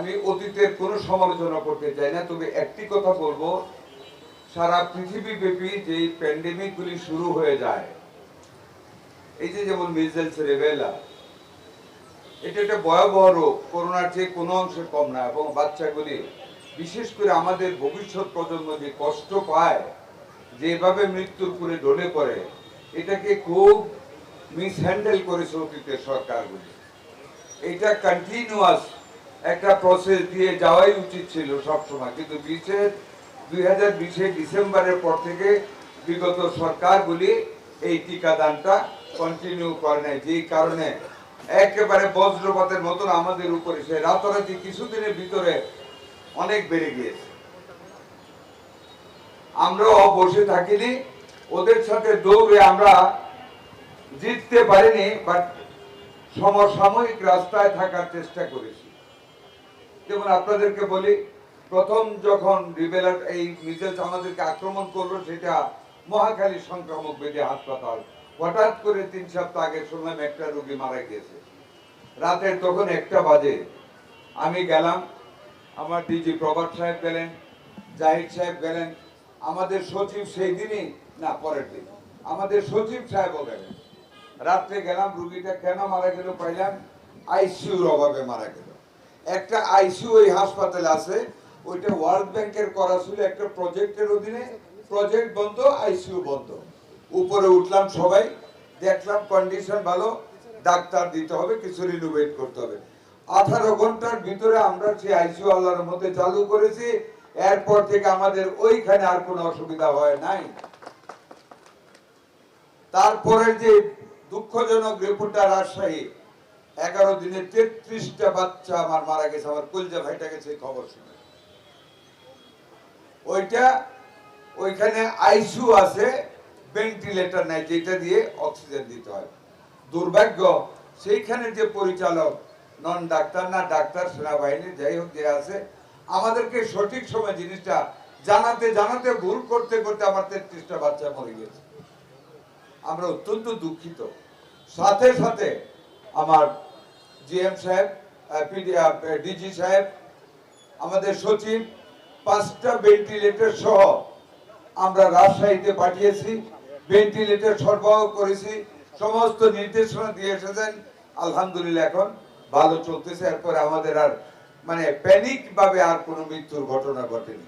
আমি অতীতের কোনো সমালোচনা করতে চাই না, তবে একটি কথা বলবো, সারা পৃথিবী ব্যাপী যে প্যান্ডেমিক গুলি শুরু হয়ে যায়, এই যে যেমন মিজেলস, রেবেলা, এটা একটা ভয়াবহ রোগ, করোনার চেয়ে কোনো অংশে কম না, এবং বাচ্চাগুলি বিশেষ করে আমাদের ভবিষ্যৎ প্রজন্ম যে কষ্ট পায়, যেভাবে মৃত্যুর করে ঢলে পড়ে, এটাকে খুব মিসহ্যান্ডেল করেছে অতীতের সরকারগুলি। এটা কন্টিনিউয়াস একটা প্রসেস দিয়ে যাওয়াই উচিত ছিল সবসময়, কিন্তু 2020 ডিসেম্বরের পর থেকে বিগত সরকারগুলি এই টিকাদানটা কন্টিনিউ করে নাই, যেই কারণে একেবারে বজ্রপাতের মতন আমাদের উপরে সে রাতারাতি কিছুদিনের ভিতরে অনেক বেড়ে গিয়েছে। আমরাও বসে থাকিনি, ওদের সাথে দৌড়ে আমরা জিততে পারিনি, বাট সমসাময়িক রাস্তায় থাকার চেষ্টা করেছি। যেমন আপনাদেরকে বলি, প্রথম যখন রিবেলার এই মিজেলস আমাদেরকে আক্রমণ করলো, সেটা মহাখালী সংক্রামক ব্যাধি হাসপাতাল। হঠাৎ করে 3 সপ্তাহ আগে শুনলাম একটা রোগী মারা গিয়েছে। রাতের তখন 1টা বাজে, আমি গেলাম, আমার ডিজি প্রভাত সাহেব গেলেন, জাহিদ সাহেব গেলেন, আমাদের সচিব সেই দিনই না পরের দিন আমাদের সচিব সাহেবও গেলেন। রাত্রে গেলাম, রুগীটা কেন মারা গেল পাইলাম, আইসিইউর অভাবে মারা গেল। একটা আইসিইউ এই হাসপাতালে আছে, ওইটা ওয়ার্ল্ড ব্যাংকের করা ছিল একটা প্রজেক্টের অধীনে, প্রজেক্ট বন্ধ, আইসিইউ বন্ধ। উপরে উঠলাম, সবাই দেখলাম কন্ডিশন ভালো, ডাক্তার দিতে হবে, কিছু রিনোভেট করতে হবে। 18 ঘন্টার ভিতরে আমরা সেই আইসিইউ আল্লাহর মধ্যে চালু করেছি। এরপর থেকে আমাদের ওইখানে আর কোনো অসুবিধা হয় নাই। তারপরে যে দুঃখজনক রিপোর্টটা, রাজশাহী 11 দিনে 33টা বাচ্চা আমার মারা গেছে, আমার কলজা ভাইটা গেছে খবর শুনে। ওইখানে আইসিইউ আছে, ভেন্টিলেটর নাই, যেটা দিয়ে অক্সিজেন দিতে হয়। দুর্ভাগ্য, সেইখানে যে পরিচালক নন ডাক্তার, না ডাক্তার, সেনাবাহিনী, যাই হোক যে আছে, আমাদেরকে সঠিক সময় জিনিসটা জানাতে জানাতে ভুল করতে করতে আমার 33টা বাচ্চা মরে গেছে। আমরা অত্যন্ত দুঃখিত। সাথে সাথে আমার জিএম সাহেব, ডিজি সাহেব, আমাদের সচিব 5টা ভেন্টিলেটর সহ আমরা রাজশাহীতে পাঠিয়েছি, ভেন্টিলেটর সরবরাহ করেছি, সমস্ত নির্দেশনা দিয়ে এসেছেন। আলহামদুলিল্লাহ এখন ভালো চলতেছে। এরপরে আমাদের আর মানে প্যানিক ভাবে আর কোনো মৃত্যুর ঘটনা ঘটেনি।